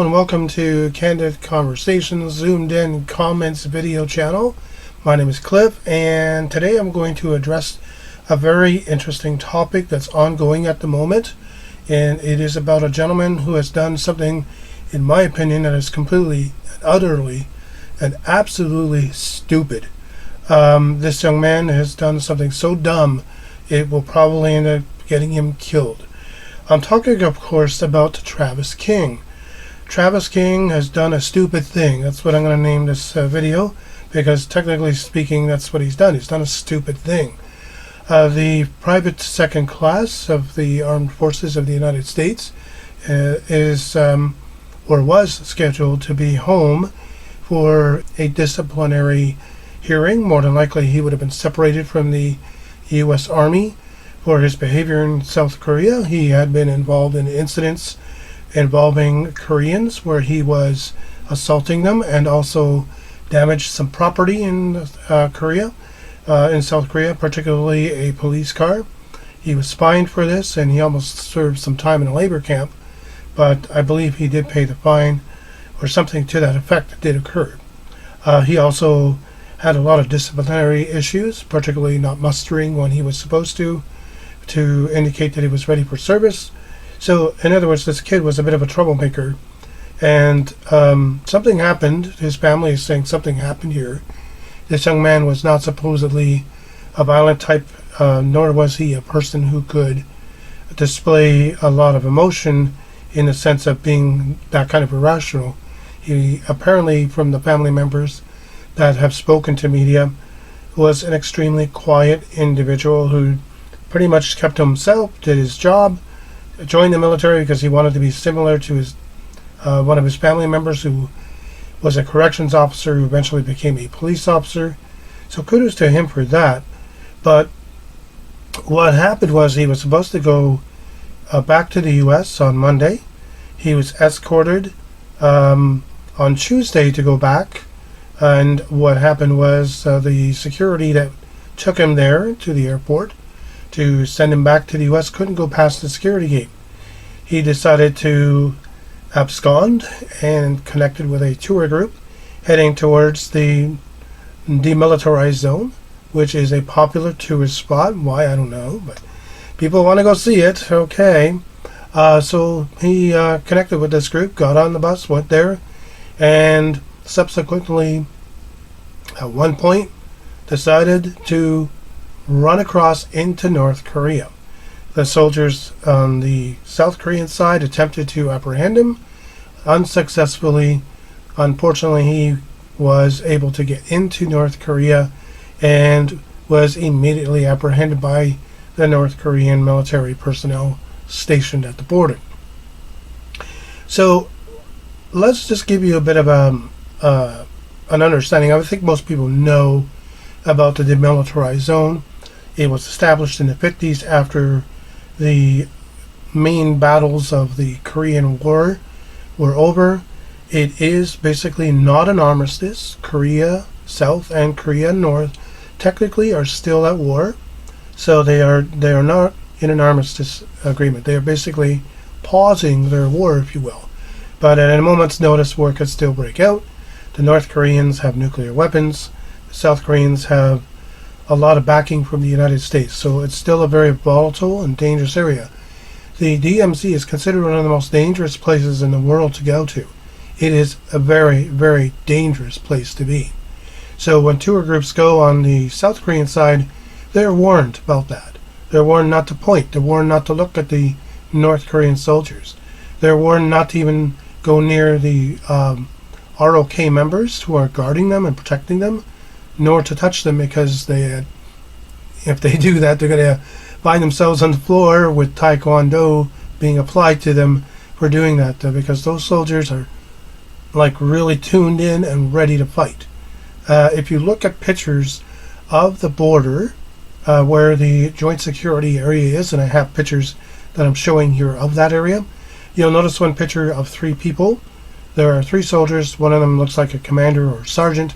and welcome to Candid Conversations Zoomed In Comments video channel. My name is Cliff, and today I'm going to address a very interesting topic that's ongoing at the moment, and it is about a gentleman who has done something, in my opinion, that is completely and utterly and absolutely stupid. This young man has done something so dumb it will probably end up getting him killed. I'm talking, of course, about Travis King. Travis King has done a stupid thing. That's what I'm going to name this video, because technically speaking, that's what he's done. He's done a stupid thing. The private second class of the Armed Forces of the United States was scheduled to be home for a disciplinary hearing. More than likely, he would have been separated from the U.S. Army for his behavior in South Korea. He had been involved in incidents involving Koreans where he was assaulting them and also damaged some property in South Korea, particularly a police car. He was fined for this, and he almost served some time in a labor camp, but I believe he did pay the fine, or something to that effect that did occur. He also had a lot of disciplinary issues, particularly not mustering when he was supposed to indicate that he was ready for service. So, in other words, this kid was a bit of a troublemaker, and something happened. His family is saying something happened here. This young man was not supposedly a violent type, nor was he a person who could display a lot of emotion in the sense of being that kind of irrational. He apparently, from the family members that have spoken to media, was an extremely quiet individual who pretty much kept to himself, did his job, joined the military because he wanted to be similar to his one of his family members who was a corrections officer who eventually became a police officer. So kudos to him for that. But what happened was he was supposed to go back to the U.S. on Monday. He was escorted on Tuesday to go back. And what happened was the security that took him there to the airport to send him back to the U.S. couldn't go past the security gate. He decided to abscond and connected with a tour group heading towards the demilitarized zone, which is a popular tourist spot. Why, I don't know, but people want to go see it. Okay. So he connected with this group, got on the bus, went there, and subsequently, at one point, decided to run across into North Korea. The soldiers on the South Korean side attempted to apprehend him unsuccessfully. Unfortunately, he was able to get into North Korea and was immediately apprehended by the North Korean military personnel stationed at the border. So let's just give you a bit of an understanding. I think most people know about the demilitarized zone. It was established in the 50s after the main battles of the Korean War were over. It is basically not an armistice. Korea South and Korea North technically are still at war, so they are not in an armistice agreement. They are basically pausing their war, if you will. But at a moment's notice, war could still break out. The North Koreans have nuclear weapons. The South Koreans have a lot of backing from the United States, so it's still a very volatile and dangerous area. The DMZ is considered one of the most dangerous places in the world to go to. It is a very, very dangerous place to be. So when tour groups go on the South Korean side, they're warned about that. They're warned not to point. They're warned not to look at the North Korean soldiers. They're warned not to even go near the ROK members who are guarding them and protecting them, nor to touch them, because if they do that, they're going to find themselves on the floor with taekwondo being applied to them for doing that, because those soldiers are like really tuned in and ready to fight. If you look at pictures of the border where the joint security area is, and I have pictures that I'm showing here of that area, you'll notice one picture of three people. There are three soldiers. One of them looks like a commander or sergeant,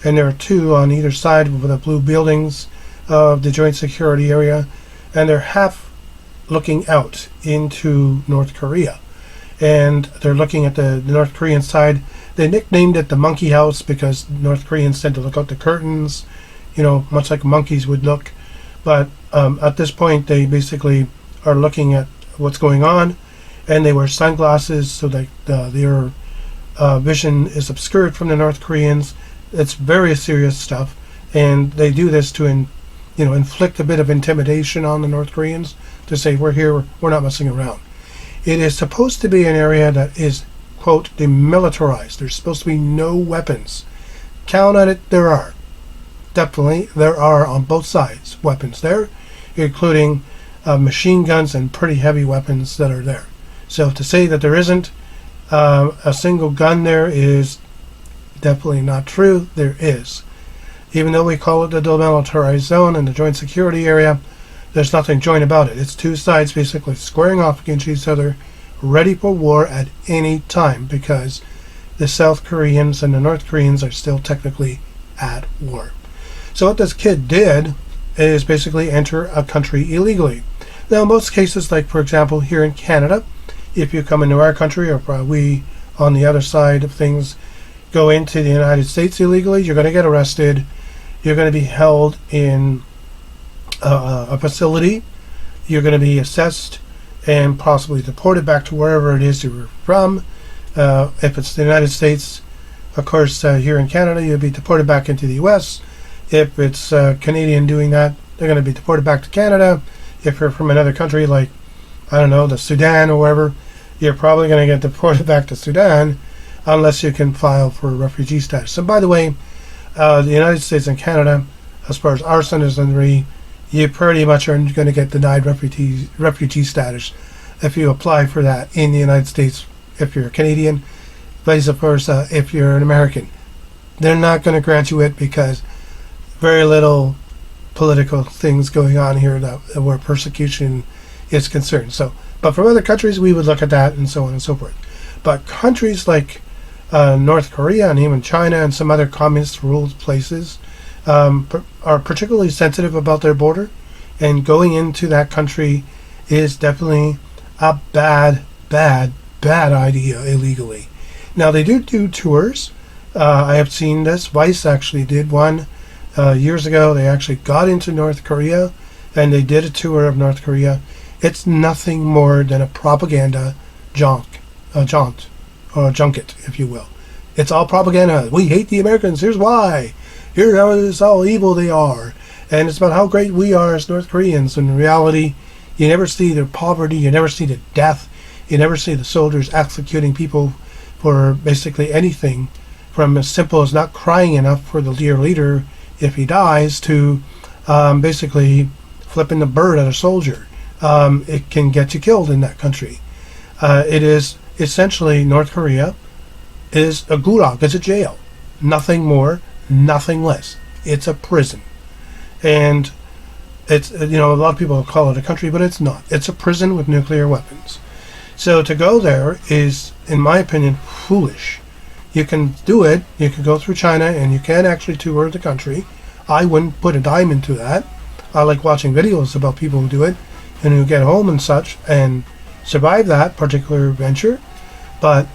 and there are two on either side of the blue buildings of the joint security area, and they're half looking out into North Korea. and they're looking at the North Korean side. They nicknamed it the monkey house because North Koreans tend to look out the curtains, much like monkeys would look. But at this point, they basically are looking at what's going on, and they wear sunglasses so that their vision is obscured from the North Koreans. It's very serious stuff, and they do this to inflict a bit of intimidation on the North Koreans, to say, we're here, we're not messing around. It is supposed to be an area that is, quote, demilitarized. There's supposed to be no weapons. Count on it, there are. Definitely, there are on both sides weapons there, including machine guns and pretty heavy weapons that are there. So to say that there isn't a single gun there is definitely not true. There is. Even though we call it the demilitarized zone and the joint security area, there's nothing joint about it. It's two sides basically squaring off against each other, ready for war at any time, because the South Koreans and the North Koreans are still technically at war. So what this kid did is basically enter a country illegally. Now in most cases, like for example here in Canada, if you come into our country, or we on the other side of things go into the United States illegally, you're going to get arrested. You're going to be held in a facility. You're going to be assessed and possibly deported back to wherever it is you were from. If it's the United States, of course, here in Canada, you'll be deported back into the U.S. If it's Canadian doing that, they're going to be deported back to Canada. If you're from another country like, I don't know, the Sudan or wherever, you're probably going to get deported back to Sudan unless you can file for refugee status. And by the way, the United States and Canada, as far as our citizenry, you pretty much are going to get denied refugee status if you apply for that in the United States if you're a Canadian, vice versa if you're an American. They're not going to grant you it because very little political things going on here where persecution is concerned. So, but from other countries, we would look at that and so on and so forth. But countries like North Korea and even China and some other communist-ruled places are particularly sensitive about their border, and going into that country is definitely a bad idea illegally. Now they do tours. I have seen this. Vice actually did one years ago. They actually got into North Korea and they did a tour of North Korea. It's nothing more than a propaganda jaunt, or junket, if you will. It's all propaganda. We hate the Americans. Here's why. Here's how evil they are. And it's about how great we are as North Koreans. In reality, you never see their poverty. You never see the death. You never see the soldiers executing people for basically anything, from as simple as not crying enough for the dear leader if he dies to basically flipping the bird at a soldier. It can get you killed in that country. It is essentially, North Korea is a gulag. It's a jail. Nothing more, nothing less. It's a prison. And it's, a lot of people call it a country, but it's not. It's a prison with nuclear weapons. So to go there is, in my opinion, foolish. You can do it. You can go through China and you can actually tour the country. I wouldn't put a dime into that. I like watching videos about people who do it and who get home and such and survive that particular venture. But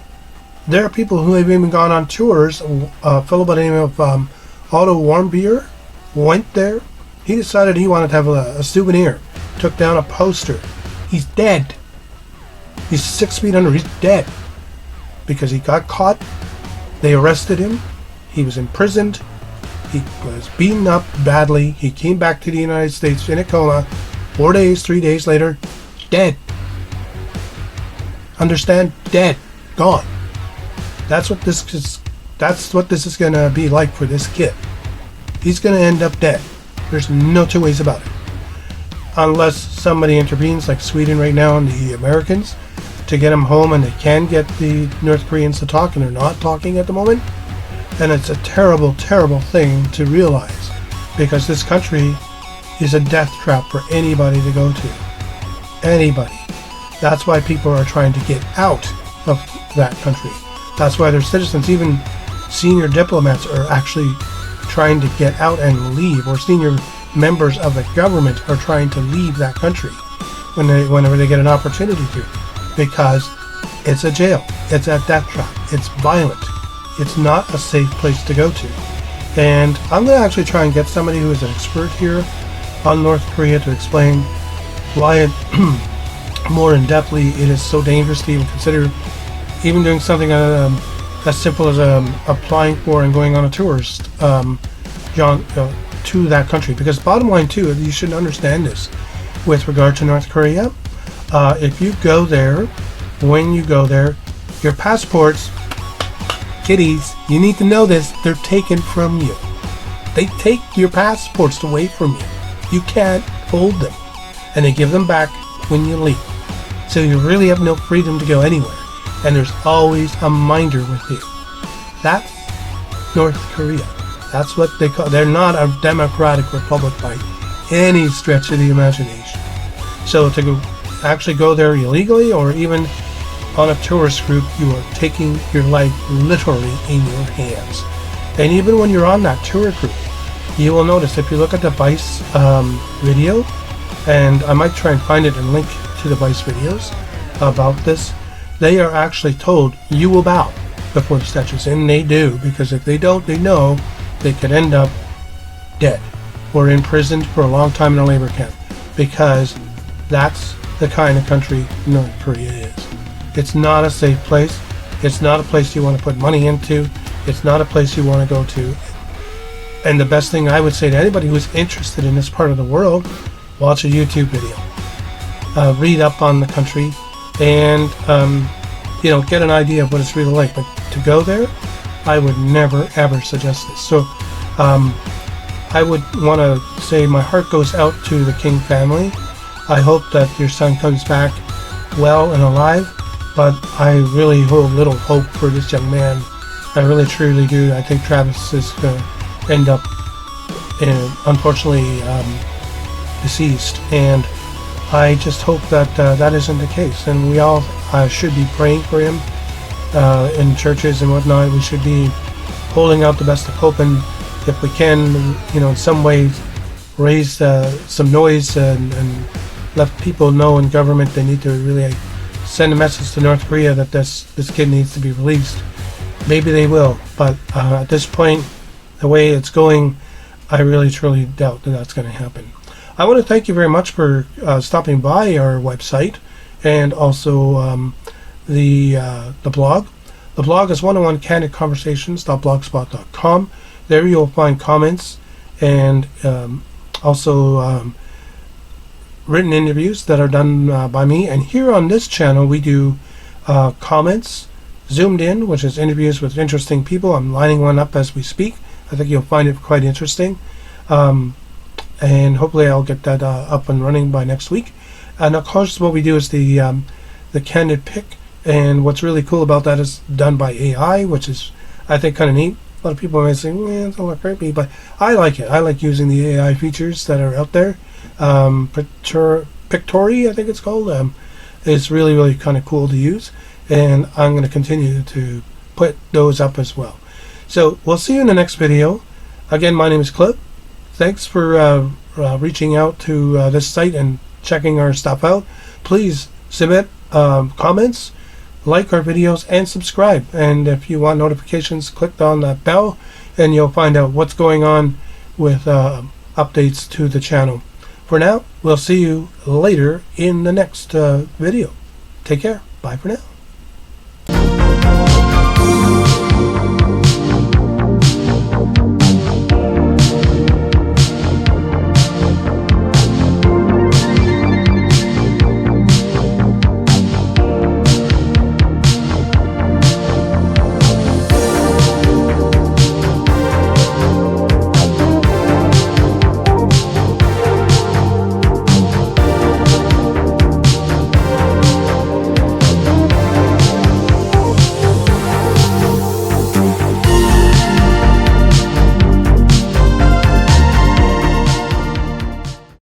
there are people who have even gone on tours. A fellow by the name of Otto Warmbier went there. He decided he wanted to have a souvenir. Took down a poster. He's dead. He's 6 feet under. He's dead. Because he got caught. They arrested him. He was imprisoned. He was beaten up badly. He came back to the United States in a coma. 4 days, 3 days later, dead. Understand? Dead. Gone. That's what this is going to be like for this kid. He's going to end up dead. There's no two ways about it. Unless somebody intervenes, like Sweden right now and the Americans, to get him home, and they can get the North Koreans to talk, and they're not talking at the moment. And it's a terrible, terrible thing to realize, because this country is a death trap for anybody to go to. Anybody. That's why people are trying to get out of that country. That's why their citizens, even senior diplomats, are actually trying to get out and leave, or senior members of the government are trying to leave that country whenever they get an opportunity to, because It's a jail. It's a death trap. It's violent. It's not a safe place to go to. And I'm going to actually try and get somebody who is an expert here on North Korea to explain why it more in depthly it is so dangerous to even consider even doing something as simple as applying for and going on a tourist to that country. Because bottom line too, you should understand this with regard to North Korea. If you go there, when you go there, your passports, kiddies, you need to know this, they're taken from you. They take your passports away from you. You can't hold them. And they give them back when you leave. So you really have no freedom to go anywhere. And there's always a minder with you. That's North Korea. That's what they call. They're not a democratic republic by any stretch of the imagination. So to actually go there illegally or even on a tourist group, you are taking your life literally in your hands. And even when you're on that tour group, you will notice if you look at the Vice video, and I might try and find it and link to the Vice videos about this, they are actually told you will bow before the statues, and they do, because if they don't, they know they could end up dead or imprisoned for a long time in a labor camp, because that's the kind of country North Korea is. It's not a safe place. It's not a place you want to put money into. It's not a place you want to go to. And the best thing I would say to anybody who's interested in this part of the world, watch a YouTube video. Read up on the country and get an idea of what it's really like. But to go there, I would never ever suggest this. So I would want to say my heart goes out to the King family. I hope that your son comes back well and alive, but I really hold little hope for this young man. I really truly do. I think Travis is going to end up unfortunately deceased, and I just hope that that isn't the case. And we all should be praying for him in churches and whatnot. We should be holding out the best of hope, and if we can, in some ways raise some noise and let people know in government they need to really send a message to North Korea that this kid needs to be released. Maybe they will, but at this point, the way it's going, I really truly doubt that that's going to happen. I want to thank you very much for stopping by our website and also the blog. The blog is 101candidconversations.blogspot.com. There you'll find comments and also written interviews that are done by me. And here on this channel we do comments, zoomed in, which is interviews with interesting people. I'm lining one up as we speak. I think you'll find it quite interesting. And hopefully I'll get that up and running by next week. And of course what we do is the Candid pick, and what's really cool about that is done by AI, which is I think kind of neat. A lot of people may say, it's a little creepy, but I like it. I like using the AI features that are out there. Pictory, I think it's called. It's really, really kind of cool to use, and I'm going to continue to put those up as well. So we'll see you in the next video. Again, my name is Clip. Thanks for reaching out to this site and checking our stuff out. Please submit comments, like our videos, and subscribe. And if you want notifications, click on that bell and you'll find out what's going on with updates to the channel. For now, we'll see you later in the next video. Take care. Bye for now.